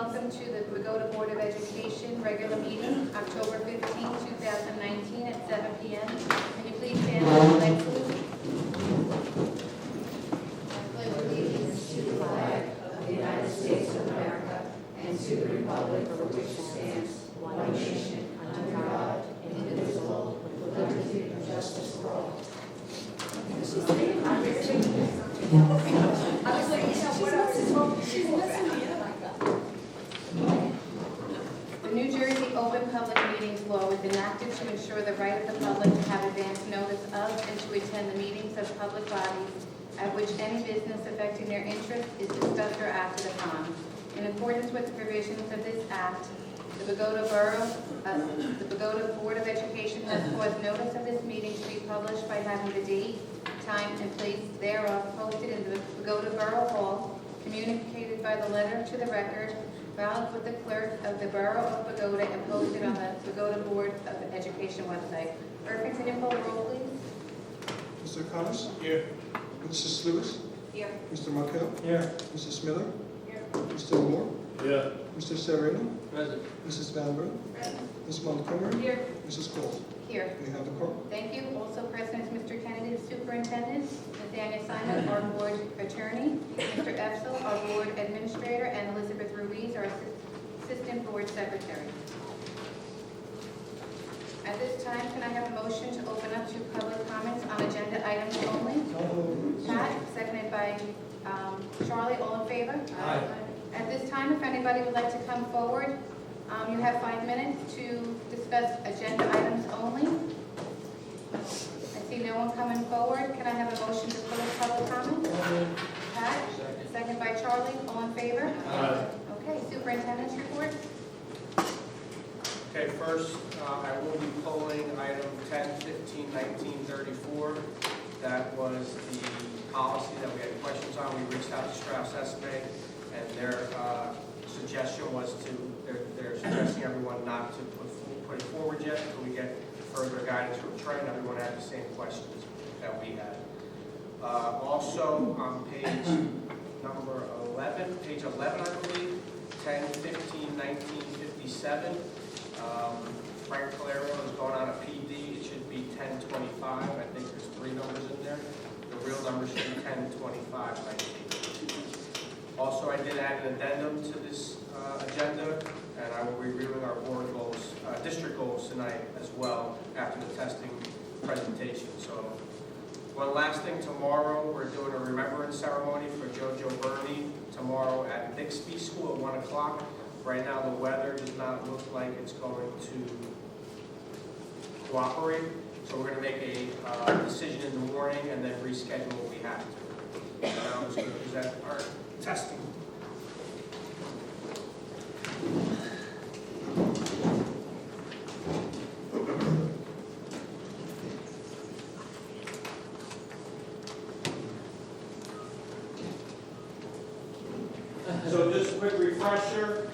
welcome to the Bogota Board of Education regular meeting, October 15, 2019 at 7 p.m. Can you please stand for the flag salute? I pledge allegiance to the flag of the United States of America and to the republic for which it stands, one nation, under God, indivisible, with liberty and justice for all. The New Jersey Open Public Meetings Law was enacted to ensure the right of the public to have advance notice of and to attend the meetings of public bodies at which any business affecting their interest is discussed or acted upon. In accordance with the provisions of this act, the Bogota Board of Education has caused notice of this meeting to be published by having the date, time, and place thereof posted in the Bogota Borough Hall, communicated by the letter to the record, filed with the clerk of the Borough of Bogota, and posted on the Bogota Board of Education website. Clerk, can you call the roll, please? Mr. Connors? Here. Mrs. Lewis? Here. Mr. Markel? Here. Mrs. Miller? Here. Mr. Moore? Yeah. Mr. Sereno? Present. Mrs. Van Brun? Present. Ms. Montgomery? Here. Mrs. Cole? Here. We have the quorum. Thank you. Also present is Mr. Kennedy, the superintendent, Nathaniel Simon, our board attorney, Mr. Epsel, our board administrator, and Elizabeth Ruiz, our assistant board secretary. At this time, can I have a motion to open up to public comments on agenda items only? Pat, seconded by Charlie. All in favor? Aye. At this time, if anybody would like to come forward, you have 5 minutes to discuss agenda items only. I see no one coming forward. Can I have a motion to close public comment? Pat, second by Charlie. All in favor? Aye. Okay, superintendent's report. Okay, first, I will be pulling item 10, 15, 19, 34. That was the policy that we had questions on. We reached out to Strauss Esme, and their suggestion was they're suggesting everyone not to put it forward yet until we get further guidance from Trey, and everyone had the same questions that we had. Also, on page 11, I believe, 10, 15, 19, 57, Frank Calero is going on a PD. It should be 1025. I think there's 3 numbers in there. The real number should be 1025, 19. Also, I did add an addendum to this agenda, and I will be reviewing our board goals, district goals tonight as well after the testing presentation. So, one last thing, tomorrow we're doing a remembrance ceremony for JoJo Burney tomorrow at Bixby School at 1 o'clock. Right now the weather does not look like it's going to cooperate, so we're going to make a decision in the morning and then reschedule what we have to. And I'm just going to present our testing. So just a quick refresher,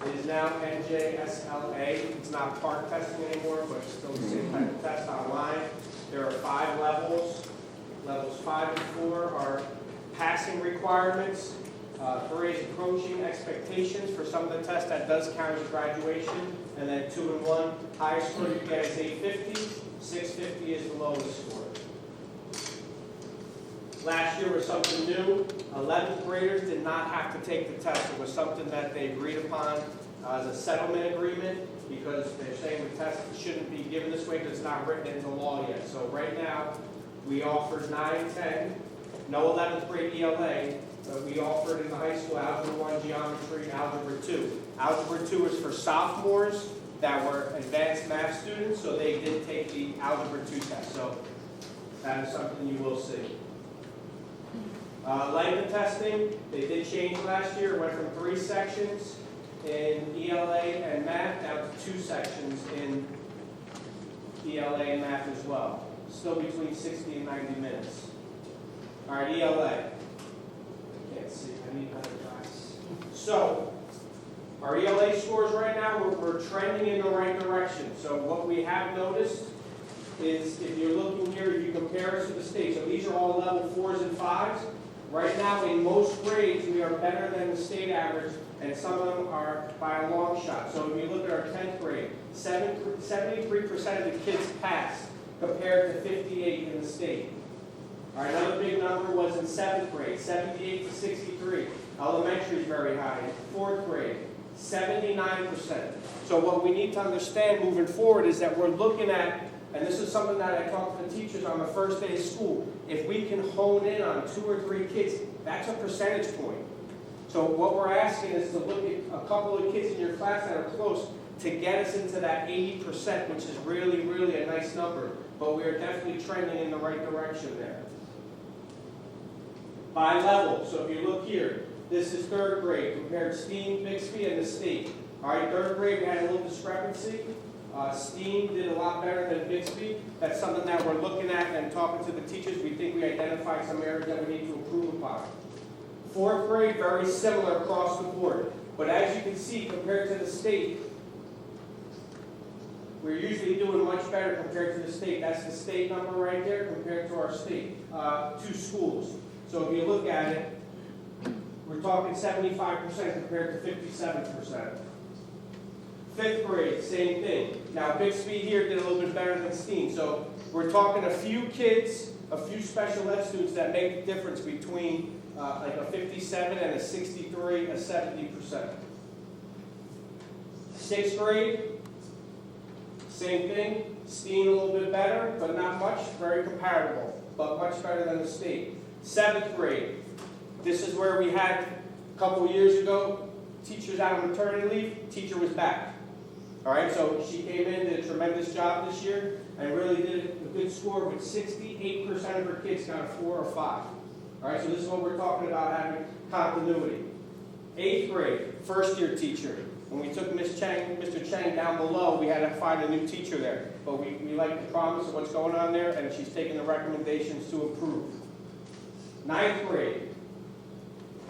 it is now NJSLA. It's not park testing anymore, but it's still the same type of test online. There are 5 levels. Levels 5 and 4 are passing requirements. 3 is approaching expectations. For some of the tests, that does count as graduation. And then 2 and 1, highest score you get is 850. 650 is the lowest score. Last year was something new. 11th graders did not have to take the test. It was something that they agreed upon as a settlement agreement, because they're saying the test shouldn't be given this way because it's not written into law yet. So right now, we offered 9, 10, no 11th grade ELA, but we offered in the high school Algebra 1, Geometry, and Algebra 2. Algebra 2 is for sophomores that were advanced math students, so they did take the Algebra 2 test. So that is something you will see. Language testing, they did change last year. It went from 3 sections in ELA and math down to 2 sections in ELA and math as well. Still between 60 and 90 minutes. All right, ELA. I can't see. I need better guys. So, our ELA scores right now, we're trending in the right direction. So what we have noticed is, if you're looking here, if you compare us to the state, so these are all level 4s and 5s. Right now, in most grades, we are better than the state average, and some of them are by a long shot. So if you look at our 10th grade, 73% of the kids passed compared to 58 in the state. All right, another big number was in 7th grade, 78 to 63. Elementary is very high. 4th grade, 79%. So what we need to understand moving forward is that we're looking at, and this is something that I talk to the teachers on the first day of school, if we can hone in on 2 or 3 kids, that's a percentage point. So what we're asking is to look at a couple of kids in your class that are close to get us into that 80%, which is really, really a nice number. But we are definitely trending in the right direction there. By level, so if you look here, this is 3rd grade compared to STEAM, Bixby, and the state. All right, 3rd grade we had a little discrepancy. STEAM did a lot better than Bixby. That's something that we're looking at and talking to the teachers. We think we identified some areas that we need to improve upon. 4th grade, very similar across the board. But as you can see, compared to the state, we're usually doing much better compared to the state. That's the state number right there compared to our state, 2 schools. So if you look at it, we're talking 75% compared to 57%. 5th grade, same thing. Now Bixby here did a little bit better than STEAM. So we're talking a few kids, a few special ed students that make the difference between like a 57 and a 63, a 70%. 6th grade, same thing. STEAM a little bit better, but not much. Very comparable, but much better than the state. 7th grade, this is where we had a couple years ago, teachers out on maternity leave, teacher was back. All right, so she came in, did a tremendous job this year, and really did a good score with 68% of her kids got a 4 or 5. All right, so this is what we're talking about, having continuity. 8th grade, first-year teacher. When we took Mr. Chang down below, we had to find a new teacher there. But we like the promise of what's going on there, and she's taking the recommendations to improve. 9th grade,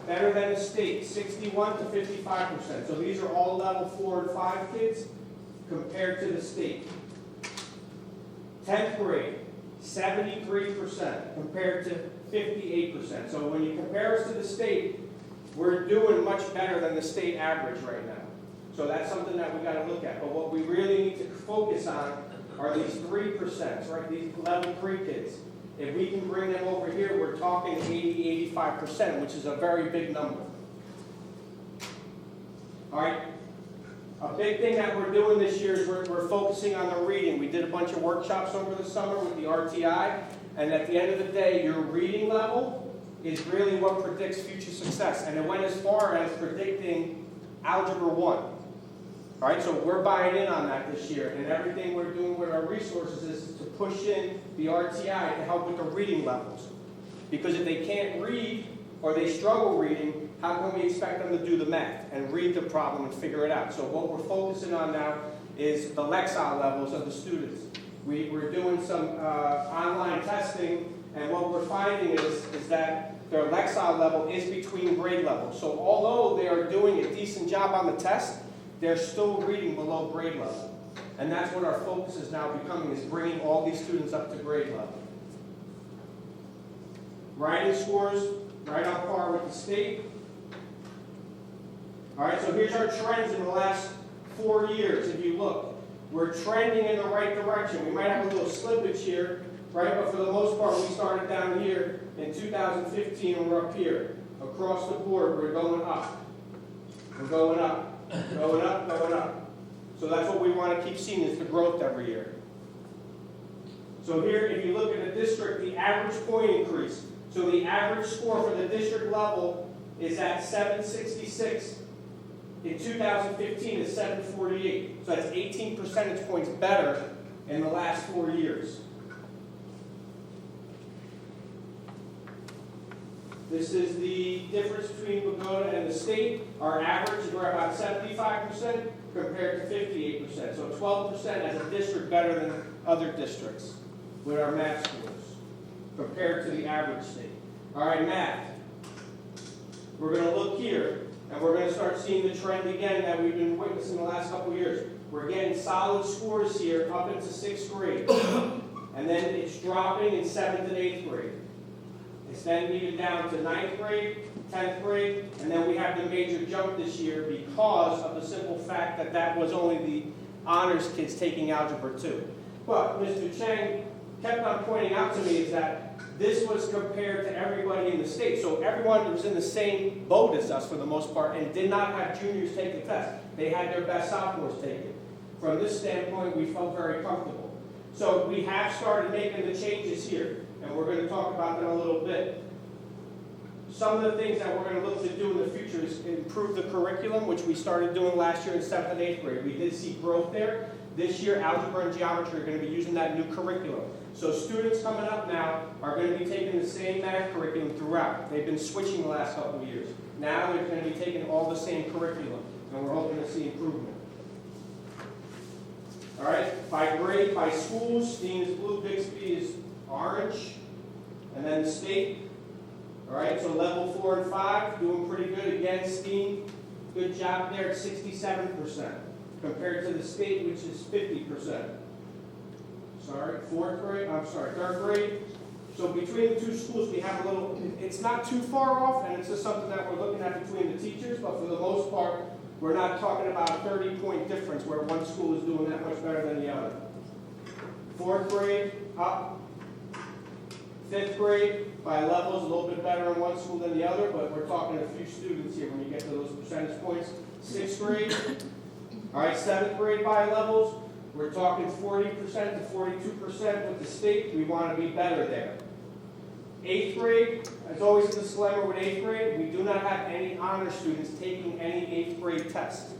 better than the state, 61 to 55%. So these are all level 4 and 5 kids compared to the state. 10th grade, 73% compared to 58%. So when you compare us to the state, we're doing much better than the state average right now. So that's something that we got to look at. But what we really need to focus on are these 3%, right? These level 3 kids. If we can bring them over here, we're talking 80, 85%, which is a very big number. All right. A big thing that we're doing this year is we're focusing on the reading. We did a bunch of workshops over the summer with the RTI, and at the end of the day, your reading level is really what predicts future success. And it went as far as predicting Algebra 1. All right, so we're buying in on that this year, and everything we're doing with our resources is to push in the RTI to help with the reading levels. Because if they can't read, or they struggle reading, how can we expect them to do the math and read the problem and figure it out? So what we're focusing on now is the Lexile levels of the students. We're doing some online testing, and what we're finding is that their Lexile level is between grade levels. So although they are doing a decent job on the test, they're still reading below grade level. And that's what our focus is now becoming, is bringing all these students up to grade level. Writing scores, right on par with the state. All right, so here's our trends in the last 4 years. If you look, we're trending in the right direction. We might have a little slippage here, right? But for the most part, we started down here in 2015, and we're up here. Across the board, we're going up. We're going up. Going up, going up. So that's what we want to keep seeing, is the growth every year. So here, if you look at the district, the average point increase. So the average score for the district level is at 766. In 2015, it's 748. So that's 18 percentage points better in the last 4 years. This is the difference between Bogota and the state. Our average, we're about 75% compared to 58%. So 12% as a district better than other districts with our math scores compared to the average state. All right, math. We're going to look here, and we're going to start seeing the trend again that we've been witnessing the last couple of years. We're getting solid scores here up into 6th grade. And then it's dropping in 7th and 8th grade. It's then needed down to 9th grade, 10th grade, and then we have the major jump this year because of the simple fact that that was only the honors kids taking Algebra 2. But Mr. Chang kept on pointing out to me is that this was compared to everybody in the state. So everyone was in the same boat as us for the most part and did not have juniors take the test. They had their best sophomores take it. From this standpoint, we felt very comfortable. So we have started making the changes here, and we're going to talk about them a little bit. Some of the things that we're going to look to do in the future is improve the curriculum, which we started doing last year in 7th and 8th grade. We did see growth there. This year, algebra and geometry are going to be using that new curriculum. So students coming up now are going to be taking the same math curriculum throughout. They've been switching the last couple of years. Now they're going to be taking all the same curriculum, and we're hoping to see improvement. All right, by grade, by schools, Steen is blue, Bixby is orange, and then the state. All right, so level 4 and 5, doing pretty good. Again, Steen, good job there at 67%, compared to the state, which is 50%. Sorry, third grade. So between the two schools, we have a little, it's not too far off, and it's just something that we're looking at between the teachers, but for the most part, we're not talking about a 30-point difference where one school is doing that much better than the other. 4th grade, up. 5th grade, by levels, a little bit better in one school than the other, but we're talking a few students here when you get to those percentage points. 6th grade, all right, 7th grade by levels, we're talking 40% to 42% with the state. We want to be better there. 8th grade, as always a disclaimer with 8th grade, we do not have any honor students taking any 8th grade test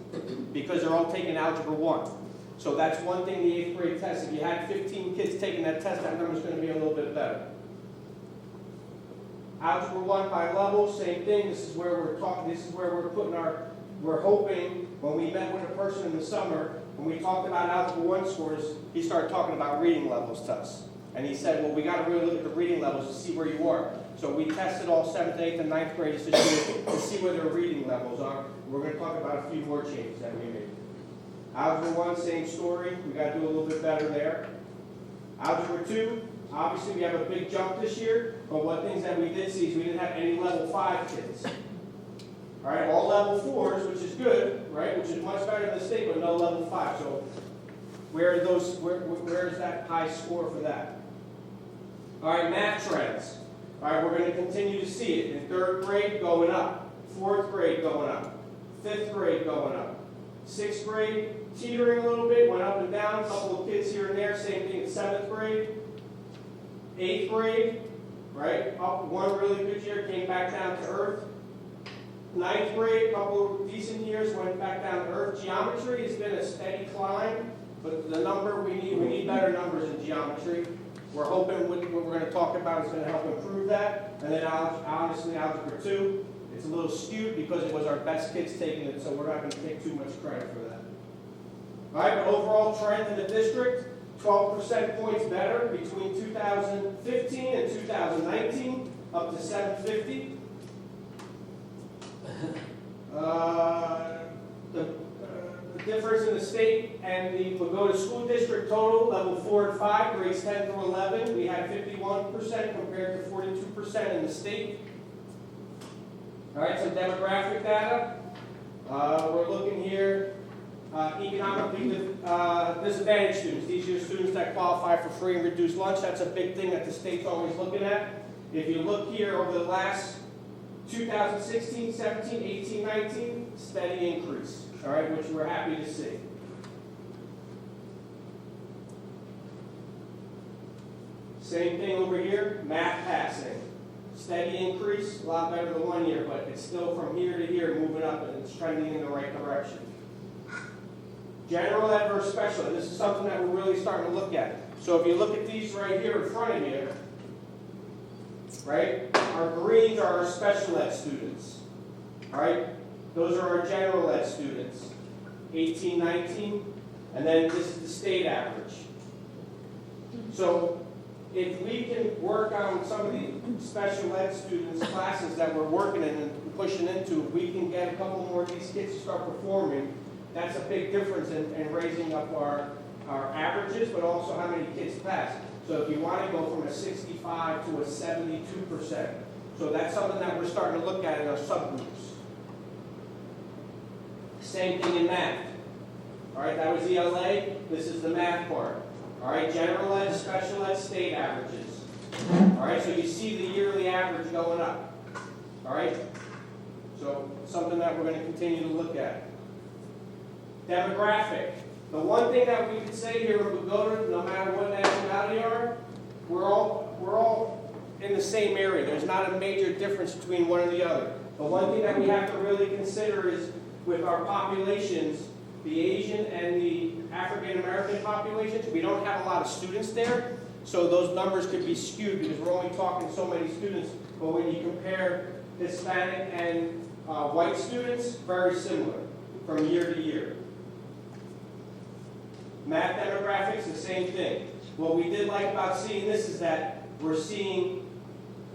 because they're all taking Algebra 1. So that's one thing, the 8th grade test. If you had 15 kids taking that test, that number's going to be a little bit better. Algebra 1 by level, same thing. This is where we're talking, this is where we're putting our, we're hoping when we met with a person in the summer, when we talked about Algebra 1 scores, he started talking about reading levels to us. And he said, well, we got to really look at the reading levels to see where you are. So we tested all 7th, 8th, and 9th graders to see where their reading levels are. We're going to talk about a few more changes that we made. Algebra 1, same story. We got to do a little bit better there. Algebra 2, obviously we have a big jump this year, but one thing that we did see is we didn't have any level 5 kids. All right, all level 4s, which is good, right, which is much better than the state, but no level 5. So where is that high score for that? All right, math trends. All right, we're going to continue to see it. In 3rd grade, going up. 4th grade, going up. 5th grade, going up. 6th grade, teetering a little bit, went up and down. A couple of kids here and there. Same thing in 7th grade. 8th grade, right, up one really good year, came back down to earth. 9th grade, a couple of decent years, went back down to earth. Geometry has been a steady climb, but the number we need better numbers in geometry. We're hoping what we're going to talk about is going to help improve that. And then honestly, Algebra 2, it's a little skewed because it was our best kids taking it, so we're not going to take too much credit for that. All right, but overall trend in the district, 12% points better between 2015 and 2019, up to 750. The difference in the state and the Bogota School District total, level 4 and 5, grades 10 through 11, we had 51% compared to 42% in the state. All right, some demographic data. We're looking here, economically disadvantaged students. These are your students that qualify for free and reduced lunch. That's a big thing that the state's always looking at. If you look here over the last 2016, 17, 18, 19, steady increase, all right, which we're happy to see. Same thing over here, math passing. Steady increase, a lot better than 1 year, but it's still from here to here moving up and it's trending in the right direction. General adverse special ed, this is something that we're really starting to look at. So if you look at these right here in front of you, right, our greens are our special ed students. All right, those are our general ed students, 18, 19, and then this is the state average. So if we can work on some of the special ed students' classes that we're working in and pushing into, if we can get a couple more of these kids to start performing, that's a big difference in raising up our averages, but also how many kids pass. So if you want to go from a 65 65 to a 72%. So that's something that we're starting to look at in our subgroups. Same thing in math. All right, that was ELA. This is the math part. All right, general ed, special ed, state averages. All right, so you see the yearly average going up. All right, so something that we're going to continue to look at. Demographic. The one thing that we can say here in Bogota, no matter what nationality you are, we're all in the same area. There's not a major difference between one and the other. The one thing that we have to really consider is with our populations, the Asian and the African American populations, we don't have a lot of students there, so those numbers could be skewed because we're only talking so many students. But when you compare Hispanic and white students, very similar from year to year. Math demographics, the same thing. What we did like about seeing this is that we're seeing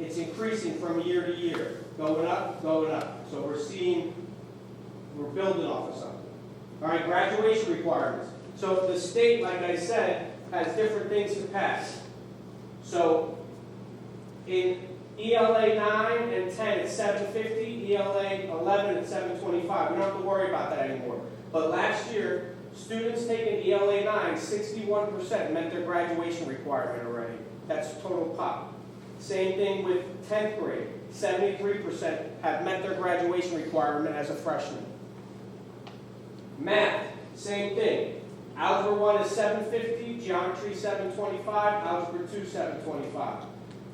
it's increasing from year to year, going up, going up. So we're building off of something. All right, graduation requirements. So the state, like I said, has different things to pass. So in ELA 9 and 10, it's 750. ELA 11, it's 725. We don't have to worry about that anymore. But last year, students taking ELA 9, 61% met their graduation requirement already. That's total pop. Same thing with 10th grade. 73% have met their graduation requirement as a freshman. Math, same thing. Algebra 1 is 750, Geometry 725, Algebra 2 725.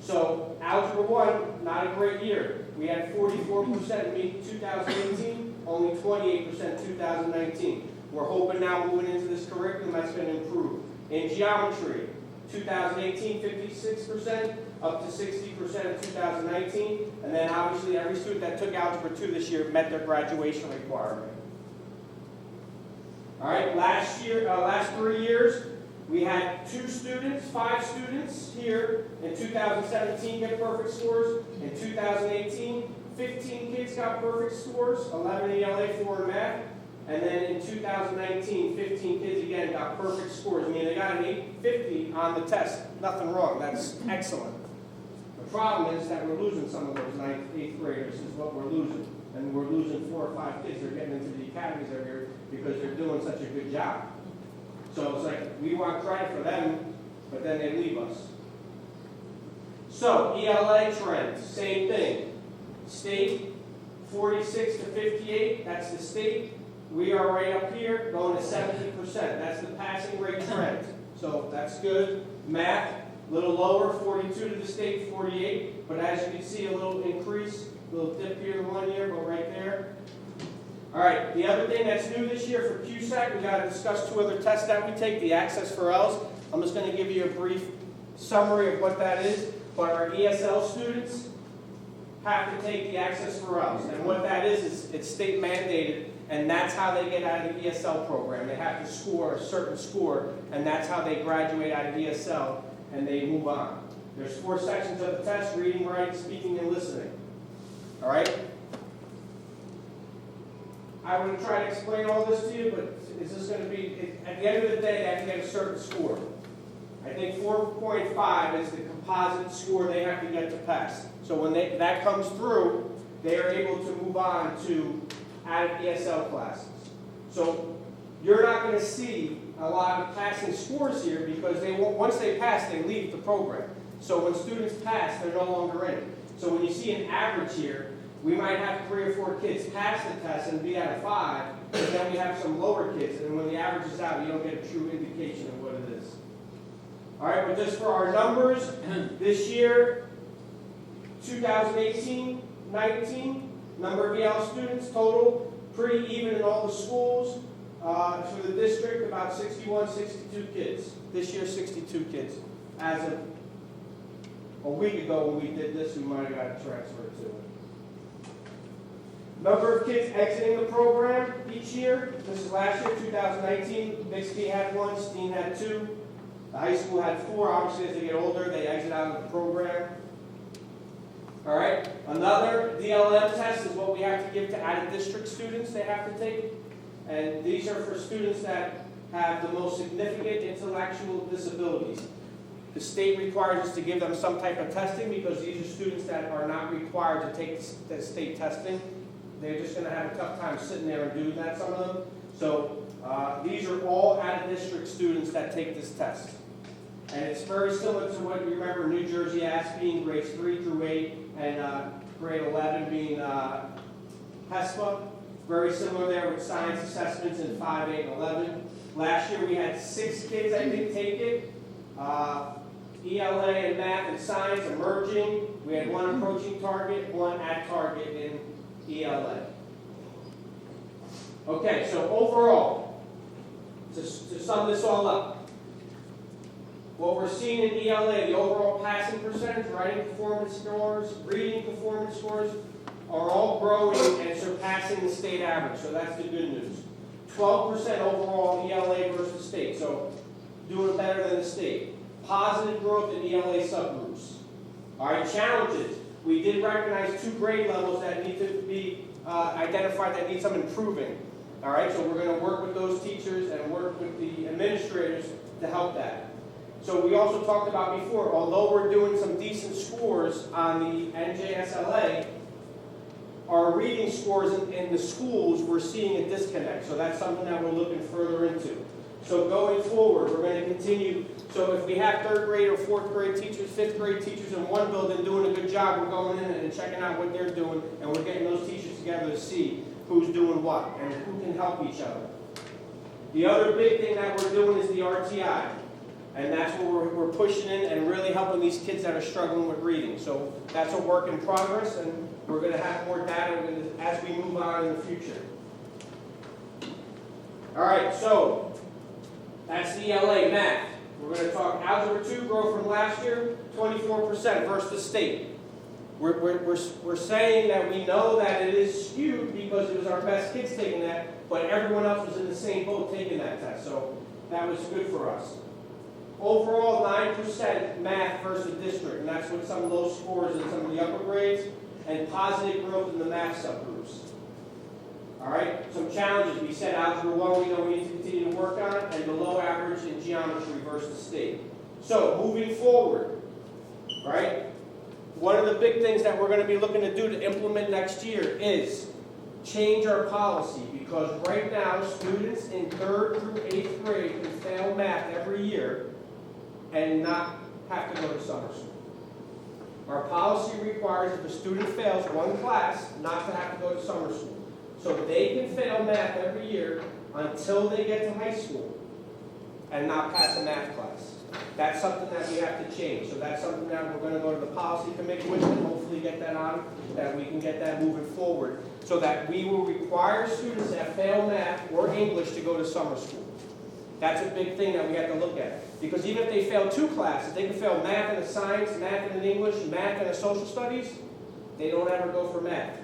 So Algebra 1, not a great year. We had 44% meet 2018, only 28% 2019. We're hoping now moving into this curriculum that's going to improve. In Geometry, 2018, 56%, up to 60% in 2019. And then obviously every student that took Algebra 2 this year met their graduation requirement. All right, last 3 years, we had 5 students here in 2017 get perfect scores. In 2018, 15 kids got perfect scores, 11 in ELA, 4 in math. And then in 2019, 15 kids again got perfect scores. I mean, they got an 850 on the test. Nothing wrong. That's excellent. The problem is that we're losing some of those 9th, 8th graders is what we're losing. And we're losing 4 or 5 kids. They're getting into the academies every year because they're doing such a good job. So it's like we want credit for them, but then they leave us. So ELA trends, same thing. State, 46 to 58, that's the state. We are right up here, going to 70%. That's the passing rate trend. So that's good. Math, a little lower, 42 to the state, 48. But as you can see, a little increase, a little dip here in 1 year, but right there. All right, the other thing that's new this year for QSAC, we got to discuss 2 other tests that we take, the Access for Ls. I'm just going to give you a brief summary of what that is. But our ESL students have to take the Access for Ls. And what that is it's state mandated, and that's how they get out of the ESL program. They have to score a certain score, and that's how they graduate out of ESL, and they move on. There's 4 sections of the test: reading, writing, speaking, and listening. All right? I would try to explain all this to you, but is this going to be, at the end of the day, they have to get a certain score. I think 4.5 is the composite score they have to get to pass. So when that comes through, they are able to move on to out of ESL classes. So you're not going to see a lot of passing scores here because once they pass, they leave the program. So when students pass, they're no longer in. So when you see an average here, we might have 3 or 4 kids pass the test and be out of 5, but then we have some lower kids, and when the average is out, you don't get a true indication of what it is. All right, but just for our numbers, this year, 2018, 19, number of EL students total, pretty even in all the schools. For the district, about 61, 62 kids. This year, 62 kids. As of a week ago when we did this, we might have got a transfer to it. Number of kids exiting the program each year. This is last year, 2019. Bixby had 1, Steen had 2. The high school had 4. Obviously, as they get older, they exit out of the program. All right. Another DLM test is what we have to give to out-of-district students they have to take. And these are for students that have the most significant intellectual disabilities. The state requires us to give them some type of testing because these are students that are not required to take the state testing. They're just going to have a tough time sitting there and doing that, some of them. So these are all out-of-district students that take this test. And it's very similar to what you remember New Jersey ASP being grades 3 through 8 and grade 11 being HESPA. Very similar there with science assessments in 5, 8, and 11. Last year we had 6 kids, I think, take it. ELA and math and science emerging. We had 1 approaching target, 1 at target in ELA. Okay, so overall, to sum this all up, what we're seeing in ELA, the overall passing percentage, writing performance scores, reading performance scores, are all growing and surpassing the state average, so that's the good news. 12% overall ELA versus state, so doing better than the state. Positive growth in ELA subgroups. All right, challenges. We did recognize 2 grade levels that need to be identified that need some improving. All right, so we're going to work with those teachers and work with the administrators to help that. So we also talked about before, although we're doing some decent scores on the NJSLA, our reading scores in the schools, we're seeing a disconnect. So that's something that we're looking further into. So going forward, we're going to continue. So if we have 3rd grade or 4th grade teachers, 5th grade teachers in one building doing a good job, we're going in and checking out what they're doing, and we're getting those teachers together to see who's doing what and who can help each other. The other big thing that we're doing is the RTI. And that's where we're pushing in and really helping these kids that are struggling with reading. So that's a work in progress, and we're going to have more data as we move on in the future. All right, so that's the ELA math. We're going to talk Algebra 2 growth from last year, 24% versus the state. We're saying that we know that it is skewed because it was our best kids taking that, but everyone else was in the same boat taking that test. So that was good for us. Overall, 9% math versus district, and that's with some low scores in some of the upper grades, and positive growth in the math subgroups. All right, some challenges. We said Algebra 1 we know we need to continue to work on, and below average in geometry versus the state. So, moving forward, right, one of the big things that we're going to be looking to do to implement next year is change our policy, because right now, students in 3rd through 8th grade can fail math every year and not have to go to summer school. Our policy requires if a student fails one class, not to have to go to summer school. So they can fail math every year until they get to high school and not pass a math class. That's something that we have to change. So that's something that we're going to go to the policy committee with and hopefully get that on, that we can get that moving forward, so that we will require students that fail math or English to go to summer school. That's a big thing that we have to look at. Because even if they fail 2 classes, they can fail math and a science, math and an English, math and a social studies, they don't ever go for math.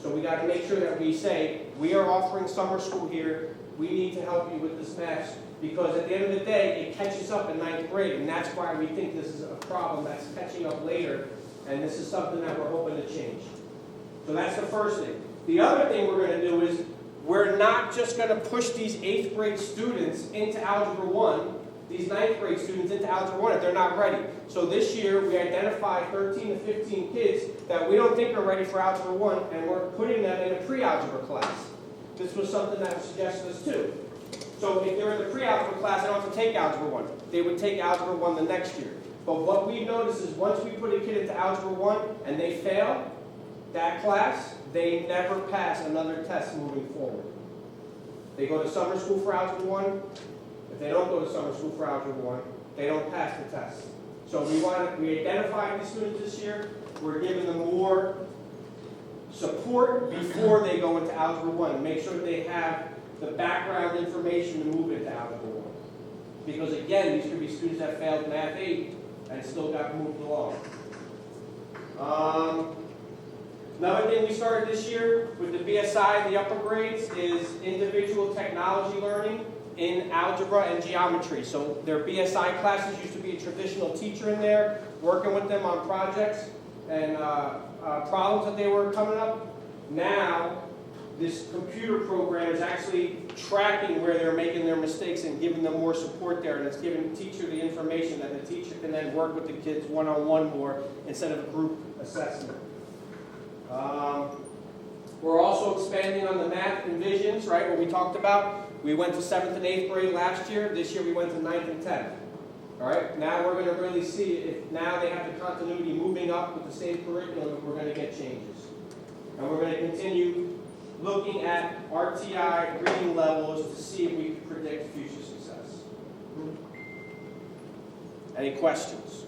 So we got to make sure that we say, we are offering summer school here, we need to help you with this math, because at the end of the day, it catches up in 9th grade, and that's why we think this is a problem that's catching up later, and this is something that we're hoping to change. So that's the first thing. The other thing we're going to do is, we're not just going to push these 8th grade students into Algebra 1, these 9th grade students into Algebra 1 if they're not ready. So this year we identified 13 to 15 kids that we don't think are ready for Algebra 1, and we're putting them in a pre-algebra class. This was something that was suggested us too. So if they're in the pre-algebra class, they don't have to take Algebra 1. They would take Algebra 1 the next year. But what we've noticed is once we put a kid into Algebra 1 and they fail that class, they never pass another test moving forward. They go to summer school for Algebra 1. If they don't go to summer school for Algebra 1, they don't pass the test. So we identified these students this year. We're giving them more support before they go into Algebra 1. Make sure they have the background information to move into Algebra 1. Because again, these could be students that failed Math 8 and still got moved along. Another thing we started this year with the BSI in the upper grades is individual technology learning in algebra and geometry. So their BSI classes used to be a traditional teacher in there, working with them on projects and problems that they were coming up. Now, this computer program is actually tracking where they're making their mistakes and giving them more support there, and it's giving the teacher the information that the teacher can then work with the kids one-on-one more instead of a group assessment. We're also expanding on the math and visions, right, what we talked about. We went to 7th and 8th grade last year. This year we went to 9th and 10th. All right, now we're going to really see if now they have the continuity moving up with the same curriculum, we're going to get changes. And we're going to continue looking at RTI reading levels to see if we can predict future success. Any questions?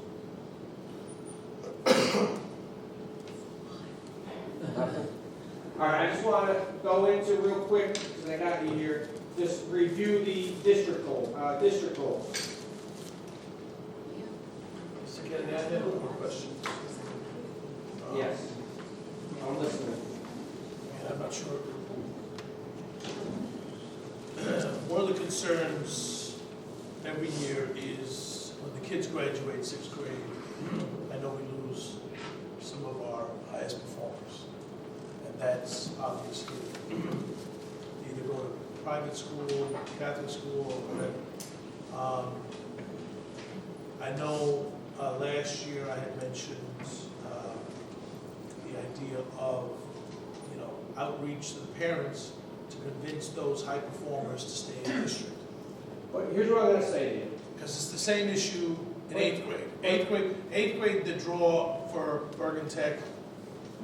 All right, I just want to go into real quick, because I got you here, just review the district goals. Mr. Kennedy, I have one question. Yes, I'm listening. And I'm not sure. One of the concerns every year is when the kids graduate 6th grade, I know we lose some of our highest performers. And that's obviously either go to private school, Catholic school, or whatever. I know last year I had mentioned the idea of, outreach to the parents to convince those high performers to stay in the district. But here's what I'm going to say to you. Because it's the same issue in 8th grade. 8th grade, the draw for Bergen Tech,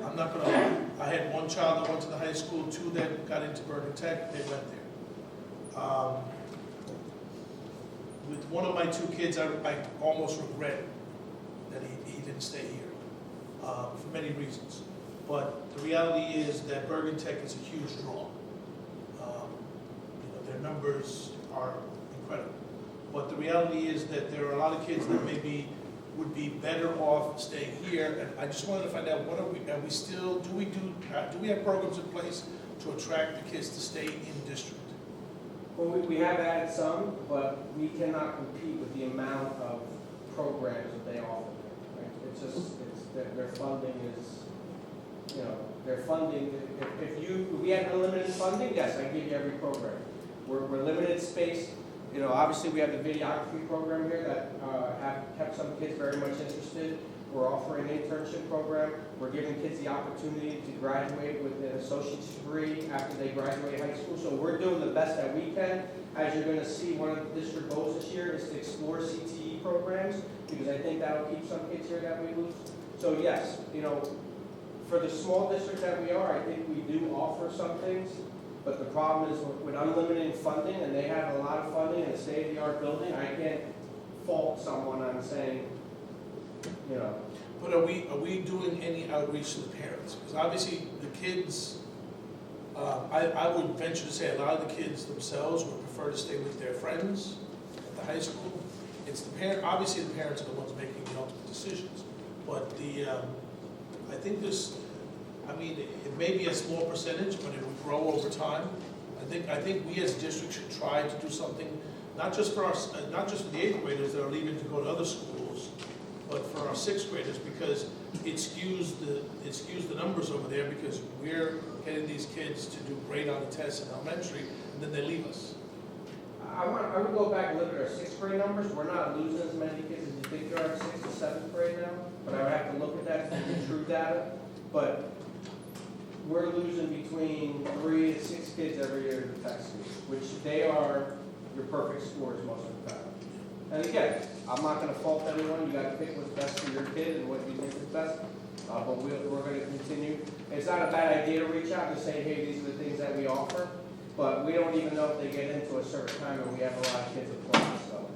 I'm not going to, I had one child that went to the high school, 2 that got into Bergen Tech, they went there. With one of my 2 kids, I almost regret that he didn't stay here, for many reasons. But the reality is that Bergen Tech is a huge draw. Their numbers are incredible. But the reality is that there are a lot of kids that maybe would be better off staying here. And I just wanted to find out, do we have programs in place to attract the kids to stay in district? Well, we have added some, but we cannot compete with the amount of programs that they offer. Right? It's just, their funding is, their funding, if we had unlimited funding, yes, I give you every program. We're limited space. Obviously we have the videography program here that have kept some kids very much interested. We're offering an internship program. We're giving kids the opportunity to graduate with an associate's degree after they graduate high school. So we're doing the best that we can. As you're going to see, one of the district goals this year is to explore CTE programs, because I think that'll keep some kids here that we lose. So yes, for the small district that we are, I think we do offer some things. But the problem is with unlimited funding, and they have a lot of funding in a state-of-the-art building, I can't fault someone on saying, But are we doing any outreach to the parents? Because obviously the kids, I would venture to say a lot of the kids themselves would prefer to stay with their friends at the high school. It's the parent. Obviously the parents are the ones making the ultimate decisions. But I think it may be a small percentage, but it will grow over time. I think we as a district should try to do something, not just for the 8th graders that are leaving to go to other schools, but for our 6th graders, because it skews the numbers over there, because we're getting these kids to do great on the tests in elementary, and then they leave us. I would go back and look at our 6th grade numbers. We're not losing as many kids as you think there are in 6th and 7th grade now, but I would have to look at that to get true data. But we're losing between 3 to 6 kids every year to test, which they are your perfect scores most of the time. And again, I'm not going to fault anyone. You got to pick what's best for your kid and what you think is best. But we're going to continue. It's not a bad idea to reach out and say, hey, these are the things that we offer. But we don't even know if they get into a certain time, and we have a lot of kids applying. So,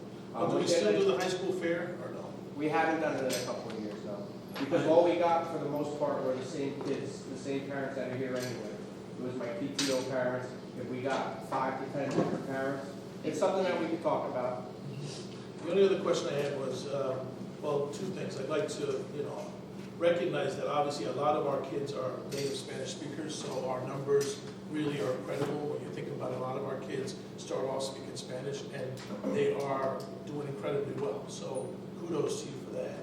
Do we still do the high school fair or no? We haven't done it in a couple of years, though. Because all we got for the most part were the same kids, the same parents that are here anyway. It was my PTO parents. If we got 5 to 10 different parents, it's something that we could talk about. The only other question I had was, 2 things. I'd like to, recognize that obviously a lot of our kids are native Spanish speakers, so our numbers really are incredible. When you think about it, a lot of our kids start off speaking Spanish, and they are doing incredibly well. So kudos to you for that,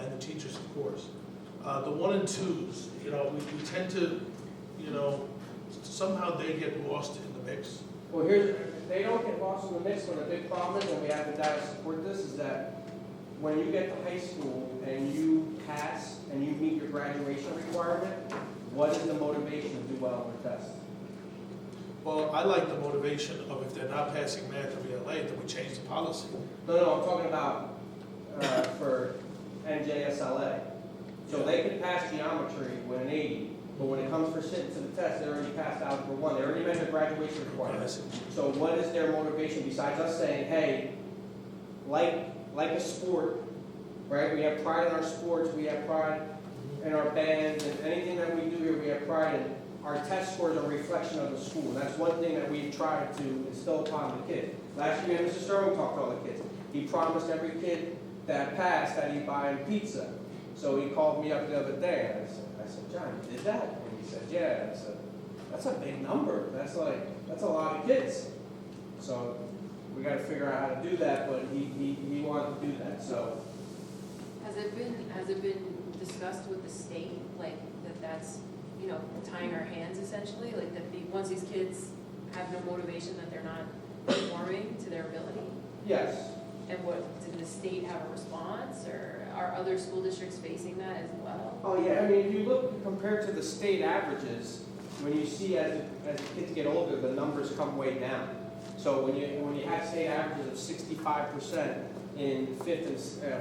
and the teachers, of course. The 1 and 2s, we tend to, somehow they get lost in the mix? Well, they don't get lost in the mix, but a big problem is, and we have the data to support this, is that when you get to high school and you pass and you meet your graduation requirement, what is the motivation to do well on the test? Well, I like the motivation of if they're not passing math or ELA, then we change the policy. No, I'm talking about for NJSLA. So they can pass geometry with an 80, but when it comes for sitting to the test, they already passed Algebra 1. They already met their graduation requirements. So what is their motivation besides us saying, hey, like a sport, right? We have pride in our sports, we have pride in our bands, and anything that we do here, we have pride in. Our test scores are a reflection of the school. That's one thing that we've tried to instill upon the kids. Last year, Mr. Sterling talked to all the kids. He promised every kid that passed that he'd buy him pizza. So he called me up the other day, and I said, John, you did that? And he said, yeah. I said, that's a big number. That's a lot of kids. So we got to figure out how to do that, but he wanted to do that. So Has it been discussed with the state, like that's, you know, tying our hands essentially, like that once these kids have no motivation, that they're not performing to their ability? yes. And did the state have a response, or are other school districts facing that as well? Oh, yeah, I mean, if you look compared to the state averages, when you see as the kids get older, the numbers come way down. So when you have state averages of 65% in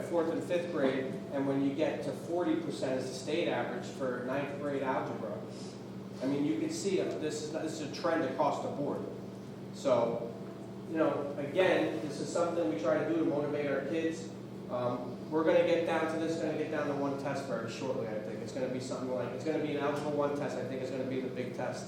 fourth and fifth grade, and when you get to 40% as the state average for ninth grade algebra, I mean, you can see this is a trend across the board. So, you know, again, this is something we try to do to motivate our kids. We're going to get down to this, going to get down to one test very shortly, I think. It's going to be something like, it's going to be an Algebra 1 test, I think it's going to be the big test.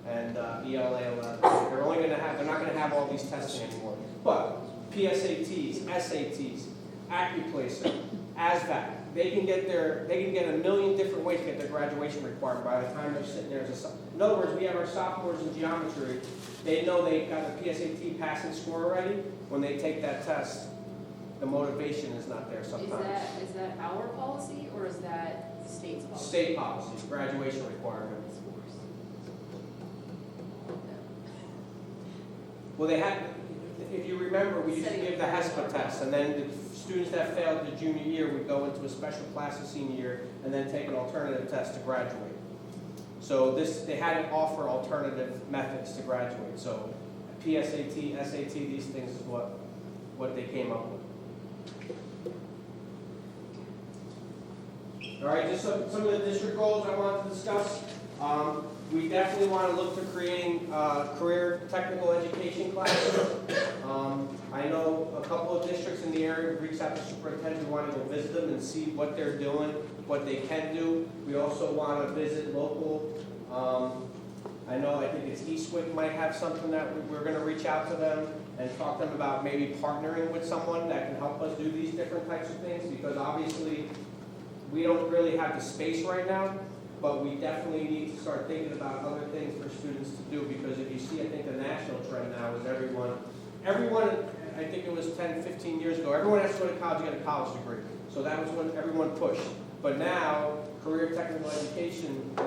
And ELA 11. They're not going to have all these testing anymore. But PSATs, SATs, AccuPlacer, ASVAC, they can get a million different ways to get their graduation requirement by the time they're sitting there as a. In other words, we have our sophomores in geometry. They know they've got the PSAT passing score already. When they take that test, the motivation is not there sometimes. Is that our policy, or is that the state's policy? State policy, graduation requirement. Well, they had, if you remember, we used to give the HESPA test, and then the students that failed the junior year would go into a special class the senior year, and then take an alternative test to graduate. So they had to offer alternative methods to graduate. So PSAT, SAT, these things is what they came up with. All right, just some of the district goals I wanted to discuss. We definitely want to look to creating career technical education classes. I know a couple of districts in the area reached out to superintendents. We want to go visit them and see what they're doing, what they can do. We also want to visit local. I think it's Eastwick might have something that we're going to reach out to them and talk to them about maybe partnering with someone that can help us do these different types of things, because obviously we don't really have the space right now. But we definitely need to start thinking about other things for students to do, because if you see, I think the national trend now is everyone, I think it was 10, 15 years ago, everyone has to go to college to get a college degree. So that was when everyone pushed. But now, career technical education,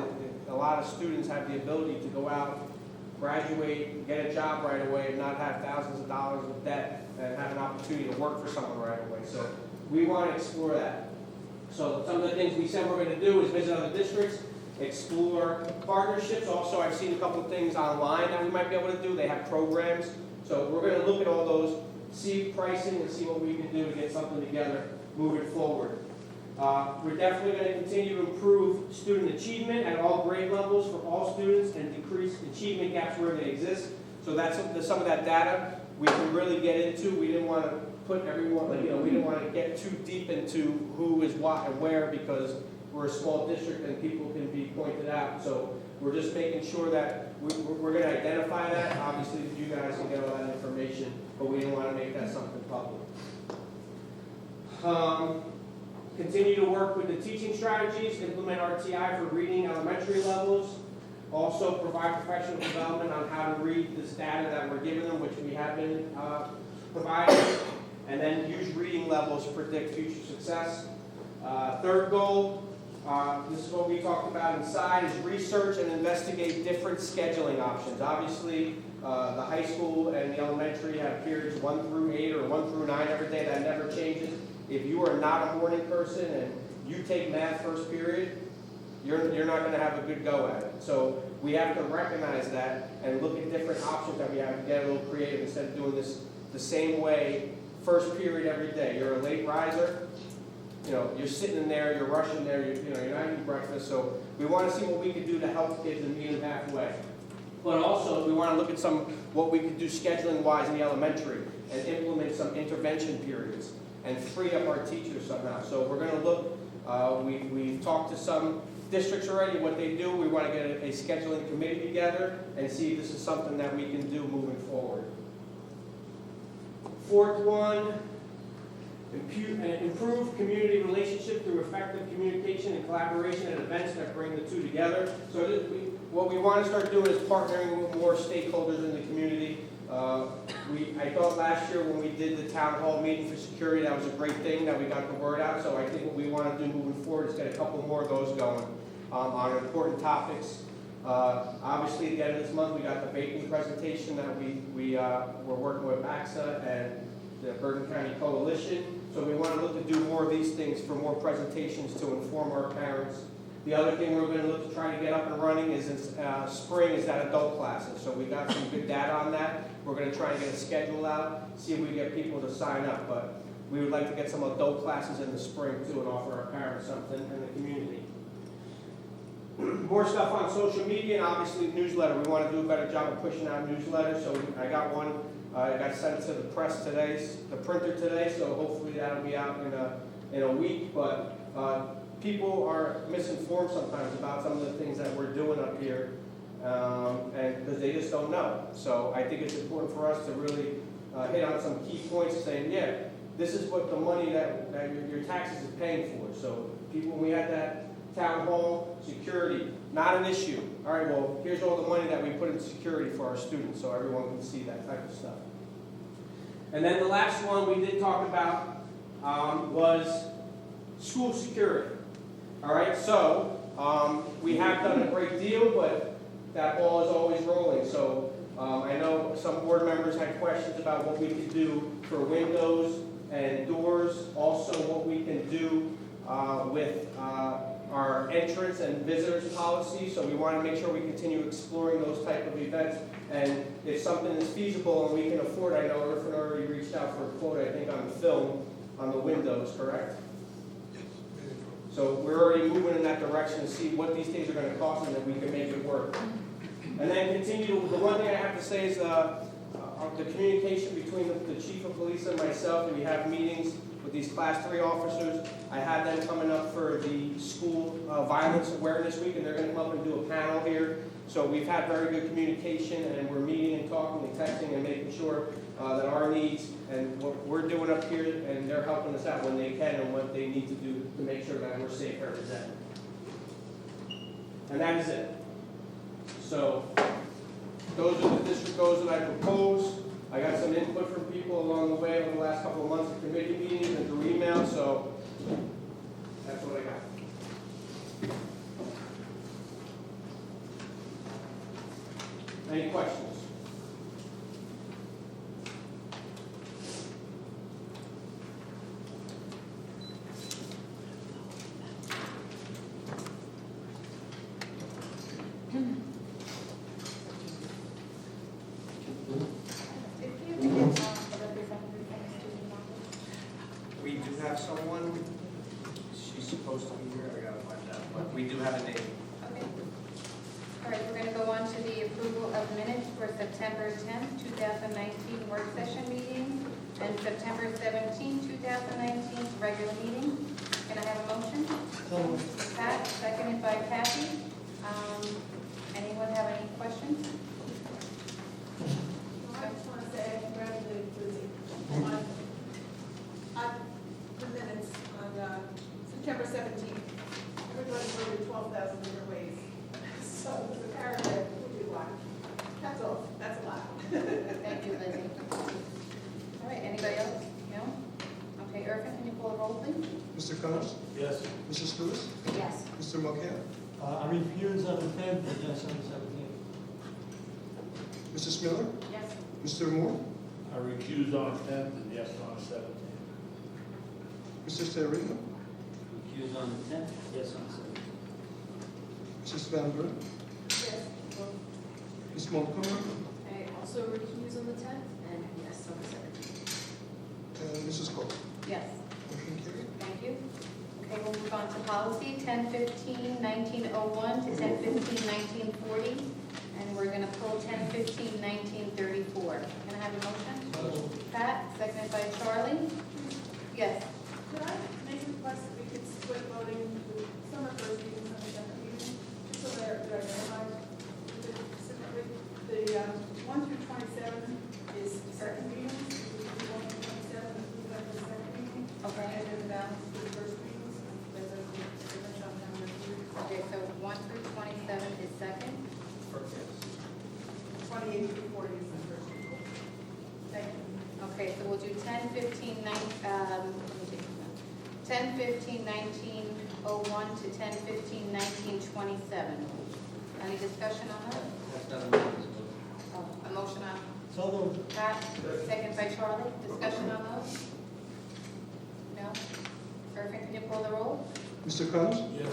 a lot of students have the ability to go out, graduate, get a job right away, and not have thousands of dollars of debt, and have an opportunity to work for someone right away. So we want to explore that. So some of the things we said we're going to do is visit other districts, explore partnerships. Also, I've seen a couple of things online that we might be able to do. They have programs. So we're going to look at all those, see pricing, and see what we can do to get something together moving forward. We're definitely going to continue to improve student achievement at all grade levels for all students and decrease achievement gaps where they exist. So that's some of that data we can really get into. We didn't want to put everyone, we didn't want to get too deep into who is what and where, because we're a small district and people can be pointed out. So we're just making sure that we're going to identify that. Obviously, you guys can get all that information, but we didn't want to make that something public. Continue to work with the teaching strategies, implement RTI for reading elementary levels. Also provide professional development on how to read this data that we're giving them, which we have been providing. And then use reading levels to predict future success. Third goal, This is what we talked about inside, is research and investigate different scheduling options. Obviously, the high school and the elementary have periods 1 through 8 or 1 through 9 every day. That never changes. If you are not a morning person and you take math first period, you're not going to have a good go at it. So we have to recognize that and look at different options that we have to get a little creative instead of doing this the same way first period every day. You're a late riser, you're sitting in there, you're rushing there, you're not eating breakfast. So we want to see what we can do to help kids and meet them halfway. But also we want to look at what we could do scheduling wise in the elementary and implement some intervention periods and free up our teachers somehow. So we're going to look. We've talked to some districts already, what they do. We want to get a scheduling committee together and see if this is something that we can do moving forward. Fourth one, improve community relationship through effective communication and collaboration at events that bring the two together. So what we want to start doing is partnering with more stakeholders in the community. I thought last year when we did the town hall meeting for security, that was a great thing that we got the word out. So I think what we want to do moving forward is get a couple more of those going on important topics. Obviously, at the end of this month, we got the vaping presentation that we're working with AXA and the Bergen County Coalition. So we want to look to do more of these things for more presentations to inform our parents. The other thing we're going to look to try to get up and running is in spring is that adult classes. So we got some good data on that. We're going to try and get a schedule out, see if we can get people to sign up. But we would like to get some adult classes in the spring too and offer our parents something in the community. More stuff on social media and obviously newsletter. We want to do a better job of pushing out newsletters. So I got one. I got sent to the press today, the printer today. So hopefully that'll be out in a week. But people are misinformed sometimes about some of the things that we're doing up here, and because they just don't know. So I think it's important for us to really hit on some key points, saying, yeah, this is what the money that your taxes is paying for. So people, when we had that town hall, security, not an issue. All right, well, here's all the money that we put in security for our students, so everyone can see that type of stuff. And then the last one we did talk about was school security. All right, so we have done a great deal, but that ball is always rolling. So I know some board members had questions about what we could do for windows and doors, also what we can do with our entrance and visitors policy. So we want to make sure we continue exploring those type of events. And if something is feasible and we can afford, I know Irfan already reached out for a quote, I think, on the film, on the windows, correct? So we're already moving in that direction to see what these things are going to cost and then we can make it work. And then continue, the one thing I have to say is the communication between the chief of police and myself, and we have meetings with these class 3 officers. I had them coming up for the school violence awareness week, and they're going to come up and do a panel here. So we've had very good communication, and we're meeting and talking and texting and making sure that our needs and what we're doing up here, and they're helping us out when they can and what they need to do to make sure that we're safe every day. And that is it. So those are the district goals that I propose. I got some input from people along the way over the last couple of months at committee meetings and through email, so that's what I got. Any questions? We do have someone. She's supposed to be here. I gotta find out. But we do have a name. Okay. All right, we're going to go on to the approval of minutes for September 10th, 2019 work session meeting and September 17th, 2019 regular meeting. Can I have a motion? Pat, seconded by Kathy. Anyone have any questions? I just want to say I congratulate Lizzie on the minutes on September 17th. Everybody voted 12,000 different ways. So it was a paragraph, would be one. That's all. That's a lot. Thank you, Lizzie. All right, anybody else? No? Okay, Irvin, can you pull a roll, please? Mr. Connors? Yes. Mrs. Lewis? Yes. Mr. Marquardt? I refuse on the 10th, and yes on the 17th. Mrs. Miller? Yes. Mr. Moore? I recuse on 10th and yes on 17th. Mr. Severino? Recuse on the 10th, yes on the 17th. Mrs. Van Buren? Yes. Ms. Montgomery? I also recuse on the 10th and yes on the 17th. And Mrs. Cole? Yes. Motion carried. Thank you. Okay, we'll move on to policy 1015-1901 to 1015-1940, and we're going to pull 1015-1934. Can I have a motion? Pat, seconded by Charlie. Yes. Could I make a request that we could split voting to some are first meetings and second meeting, so they're identified specifically? The 1 through 27 is second meetings, we do 1 through 27 is the second meeting. Okay. And then the balance for the first meetings, there's a different shutdown this year. Okay, so 1 through 27 is second. 28 through 40 is the first meeting. Thank you. Okay, so we'll do 1015-1901 to 1015-1927. Any discussion on that? That's not a motion. Oh, a motion on So moved. Pat, second by Charlie. Discussion on those? No? Irving, can you pull the roll? Mr. Connors? Yes.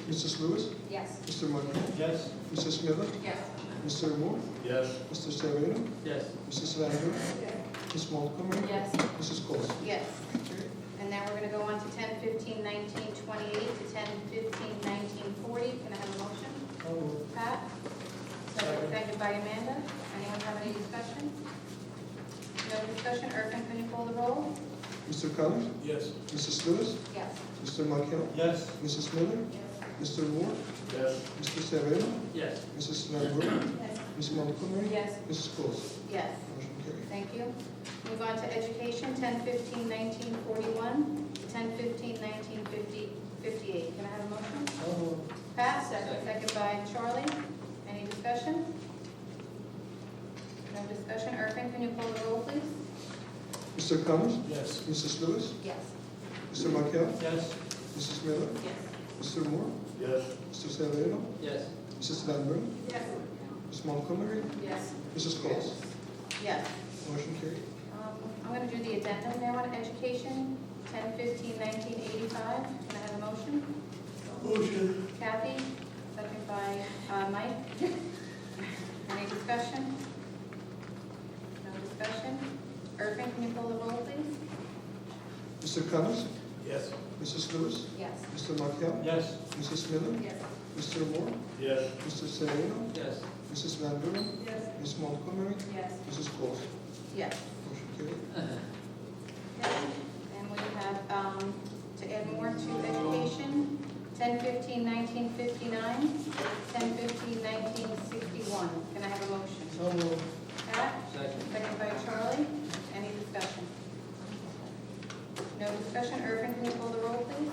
Mrs. Lewis? Yes. Mr. Marquardt? Yes. Mrs. Miller? Yes. Mr. Moore? Yes. Mr. Severino? Yes. Mrs. Van Buren? Yes. Ms. Montgomery? Yes. Mrs. Cole? Yes. And now we're going to go on to 1015-1928 to 1015-1940. Can I have a motion? So moved. Pat? Seconded by Amanda. Anyone have any discussion? No discussion. Irving, can you pull the roll? Mr. Connors? Yes. Mrs. Lewis? Yes. Mr. Marquardt? Yes. Mrs. Miller? Mr. Moore? Yes. Mr. Severino? Yes. Mrs. Van Buren? Yes. Ms. Montgomery? Yes. Mrs. Cole? Yes. Motion carried. Thank you. Move on to education, 1015-1941 to 1015-1958. Can I have a motion? So moved. Pat, second by Charlie. Any discussion? No discussion. Irving, can you pull the roll, please? Mr. Connors? Yes. Mrs. Lewis? Yes. Mr. Marquardt? Yes. Mrs. Miller? Yes. Mr. Moore? Yes. Mr. Severino? Yes. Mrs. Van Buren? Yes. Ms. Montgomery? Yes. Mrs. Cole? Yes. Motion carried. I'm going to do the addendum now on education, 1015-1985. Can I have a motion? Motion. Kathy, second by Mike. Any discussion? No discussion. Irving, can you pull the roll, please? Mr. Connors? Yes. Mrs. Lewis? Yes. Mr. Marquardt? Yes. Mrs. Miller? Yes. Mr. Moore? Yes. Mr. Severino? Yes. Mrs. Van Buren? Yes. Ms. Montgomery? Yes. Mrs. Cole? Yes. Motion carried. And we have, to add more to education, 1015-1959, 1015-1961. Can I have a motion? So moved. Pat? Second. Second by Charlie. Any discussion? No discussion. Irving, can you pull the roll, please?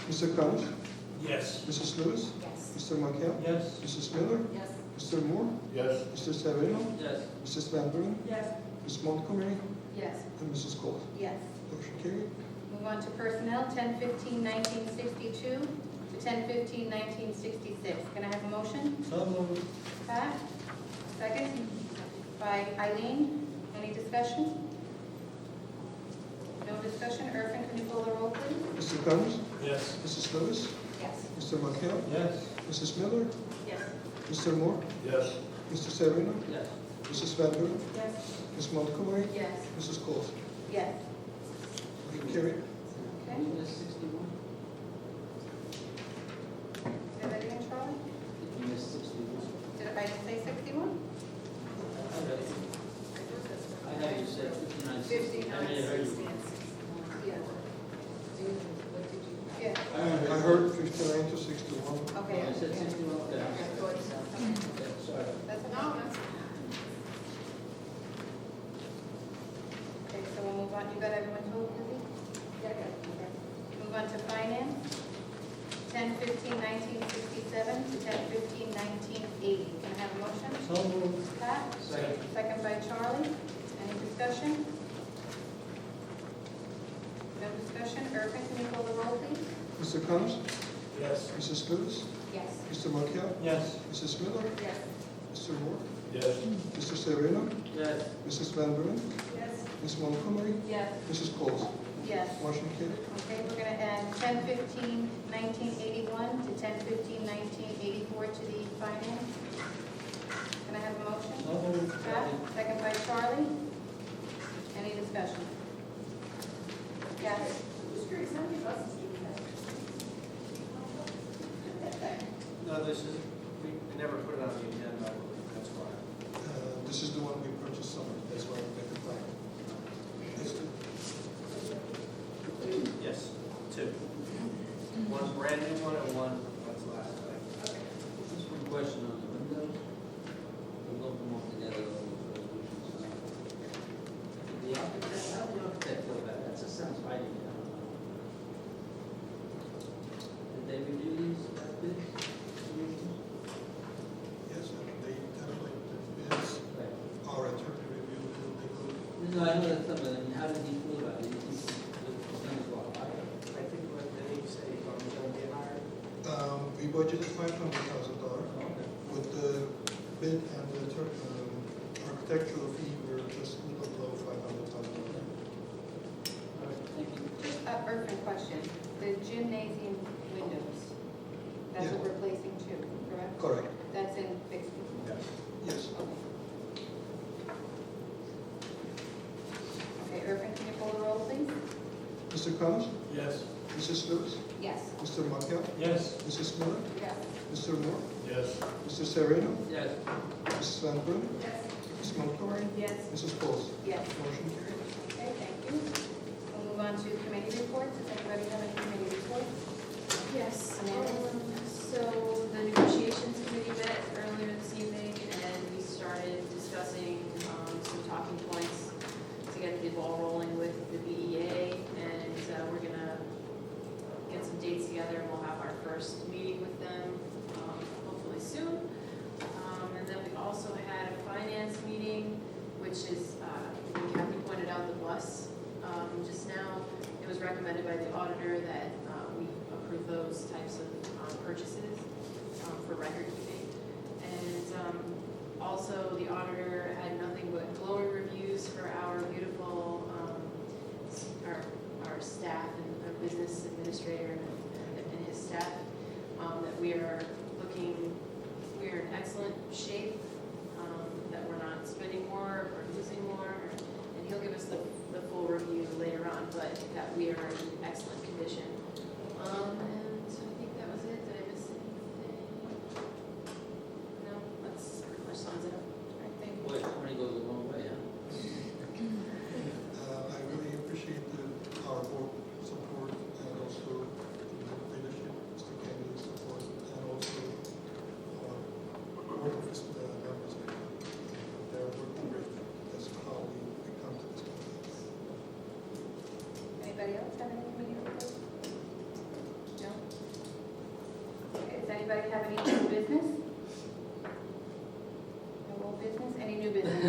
Mr. Connors? Yes. Mrs. Lewis? Yes. Mr. Marquardt? Yes. Mrs. Miller? Yes. Mr. Moore? Yes. Mr. Severino? Yes. Mrs. Van Buren? Yes. Ms. Montgomery? Yes. And Mrs. Cole? Yes. Motion carried. Move on to personnel, 1015-1962 to 1015-1966. Can I have a motion? So moved. Pat? Second? By Eileen. Any discussion? No discussion. Irving, can you pull the roll, please? Mr. Connors? Yes. Mrs. Lewis? Yes. Mr. Marquardt? Yes. Mrs. Miller? Yes. Mr. Moore? Yes. Mr. Severino? Yes. Mrs. Van Buren? Yes. Ms. Montgomery? Yes. Mrs. Cole? Yes. Motion carried. Okay. Yes, 61. Say that again, Charlie? Yes, 61. Did I just say 61? I had you said 59. 59, I may have heard you. Yeah. Yeah. I heard 59 to 61. Okay. I said 61. Okay. Okay, sorry. That's enough. Okay, so we'll move on. You got everyone told, Lizzie? Yeah, okay. Move on to finance. 1015-1967 to 1015-1980. Can I have a motion? So moved. Pat? Second. Second by Charlie. Any discussion? No discussion. Irvin, can you call the roll, please? Mr. Connors? Yes. Mrs. Lewis? Yes. Mr. Macchio? Yes. Mrs. Miller? Yes. Mr. Moore? Yes. Mr. Sereno? Yes. Mrs. Van Buren? Yes. Ms. Montgomery? Yes. Mrs. Coles? Yes. Motion carried. Okay, we're going to add 10/15/1981 to 10/15/1984 to the finance. Can I have a motion? So moved. Pat, second by Charlie. Any discussion? Yes. I'm just curious, how many buses do we have? No, this is, we never put it on the agenda, I believe, that's why. This is the one we purchased summer, that's why we got the plan. Yes, two. One brand new one and one that's last night. Just one question on the windows. We'll lump them all together, all those resolutions. The architect, how did the architect feel about it? That just sounds right to me. I don't know. Did they review these bids? Yes, and they definitely, it's Right. our attorney review, they go. No, I know that's something, I mean, how did he feel about it? Did he think the numbers were higher? I think what did he say, he's going to get hired? We budgeted $500,000. Okay. With the bid and the architectural fee, we're just a little below $500,000. All right, thank you. Just a urgent question. The gymnasium windows, that's what we're replacing too, correct? Correct, That's in fixed. Yes. yes. Okay, Irvin, can you call the roll, please? Mr. Connors? Yes. Mrs. Lewis? Yes. Mr. Macchio? Yes. Mrs. Miller? Yes. Mr. Moore? Yes. Mr. Sereno? Yes. Mrs. Van Buren? Yes. Ms. Montgomery? Yes. Mrs. Coles? Yes. Motion carried. Okay, thank you. We'll move on to committee reports. Does anybody have any committee reports? Yes, Amanda? so the negotiations committee met earlier this evening, and we started discussing some talking points to get the ball rolling with the BEA, and we're gonna get some dates together, and we'll have our first meeting with them, hopefully soon. And then we also had a finance meeting, which is, Kathy pointed out the bus just now. It was recommended by the auditor that we approve those types of purchases for record keeping. And also, the auditor had nothing but glowing reviews for our beautiful, our staff and our business administrator and his staff, that we are in excellent shape, that we're not spending more or losing more, and he'll give us the full review later on, but that we are in excellent condition. And I think that was it. Did I miss anything? No, that's pretty much sums it up. All right, thank you. Boy, money goes a long way, huh? I really appreciate our board support and also the leadership, Mr. Kennedy's support, and also our board office members. They're working great. That's how we come to this point. Anybody else have any committee reports? No? Okay, does anybody have any new business? No old business? Any new business? I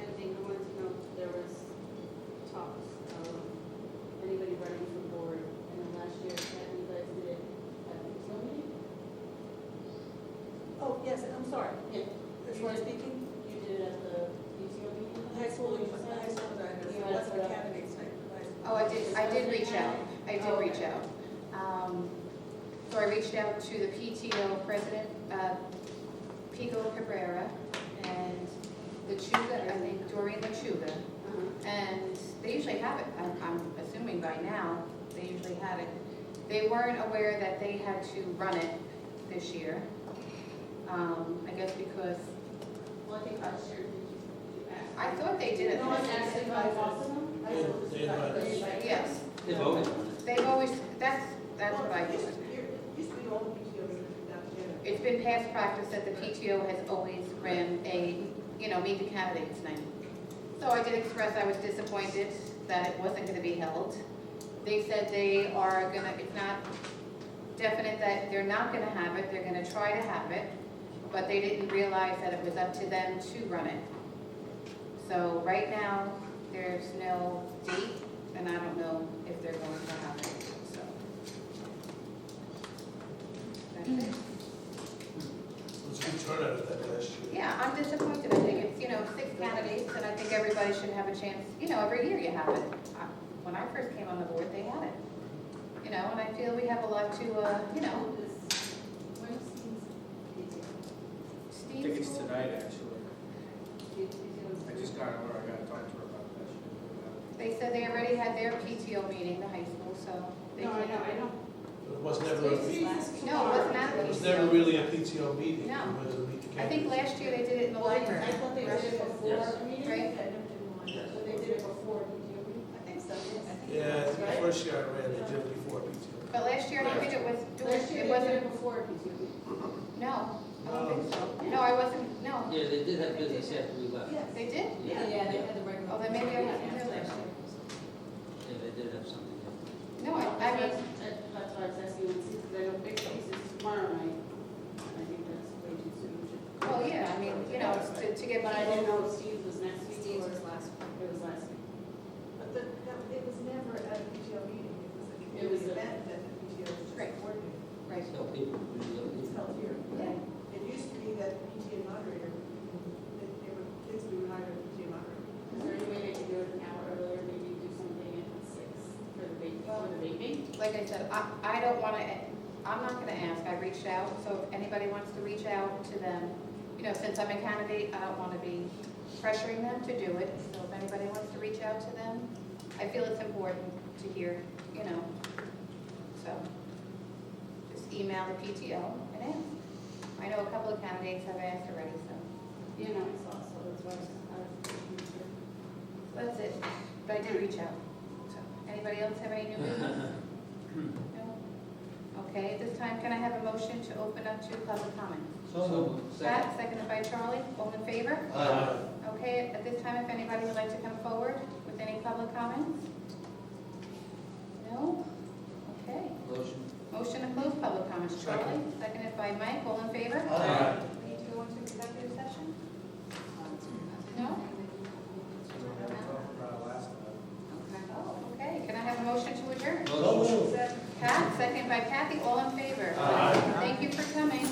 had a thing, I wanted to know if there was talks of anybody running for board, and then last year, Kathy, you guys did it at the facility? Oh, yes, I'm sorry. Yeah. As far as speaking, You did it at the PTO meeting? high school, directors, You that's had the put up- candidates night. Oh, I did reach out. I did Oh, reach okay. out. So I reached out to the PTO president, Pico Cabrera, and Lechuga, I think Doreen Lechuga, Uh-huh. and they usually have it. I'm assuming by now, they usually have it. They weren't aware that they had to run it this year. I guess because, Well, I think last year, you asked. I thought they did it. No one asked if I talked to them? They invited. Yes, They voted on it. they've always, that's what I Used thought. to be all the PTOs down together. It's been past practice that the PTO has always ran a, meet the candidates night. So I did express I was disappointed that it wasn't gonna be held. They said they are gonna, it's not definite that they're not gonna have it, they're gonna try to have it, but they didn't realize that it was up to them to run it. So right now, there's no date and I don't know if they're going to have it, so. That's it. It was a good turnout at that last year. Yeah, I'm disappointed. I think it's, 6 candidates, and I think everybody should have a chance. Every year you have it. When I first came on the board, they had it. And I feel we have a lot to, When's I think it's Steve. tonight, actually. I just got her, I gotta talk to her about that. They said they already had their PTO meeting, the high school, so. they No, I can't- know. It was never, No, it wasn't at it the was PTO. never really a PTO meeting. No. It was a meet the I think candidates. last year they did it in the Well, I library. thought they did it before Yes. the meeting. Right. So they did it before PTO meeting? I think so, yes. Yeah, I think the first year I ran, they did it before PTO. But last year, I don't think it was, Last year it they did wasn't, it before PTO meeting. no, I don't think so. No, I wasn't, no. Yeah, they did have business after we left. Yes. They did? Yeah, they had the regular. Oh, then maybe I wasn't there last year. Yeah, they did have something different. No, I mean, That's why I was asking you, because I know big case is tomorrow night. I think that's way too soon. well, yeah, I mean, it's to get But I didn't people. know if Steve's was next week Steve's or. was last week. It was last week. But it was never at a PTO meeting, it was a It community was a- event that the PTO was just Right. coordinating. Right. So people usually. It's held here. Yeah. It used to be that the PTA moderator, kids would hire a PTA moderator. Is there any way they could do it an hour earlier, maybe do something at 6 for the baby? Like I said, I don't want to, I'm not going to ask. I reached out, so if anybody wants to reach out to them, since I'm a candidate, I don't want to be pressuring them to do it. So if anybody wants to reach out to them, I feel it's important to hear, so just email the PTO and ask. I know a couple of candidates have asked already, so You know, I saw, so that's why I was. that's it. But I did reach out. So anybody else have any new business? No? Okay, at this time, can I have a motion to open up to public comment? So, Pat, seconded by Charlie, all in favor? Aye. Okay, at this time, if anybody would like to come forward with any public comments? No? Okay. Motion. Motion to close public comments. Charlie, seconded by Mike, all in favor? Aye. We need to go into executive session? No? Oh, okay. Can I have a motion to adjourn? Motion. Pat, seconded by Kathy, all in favor? Aye. Thank you for coming.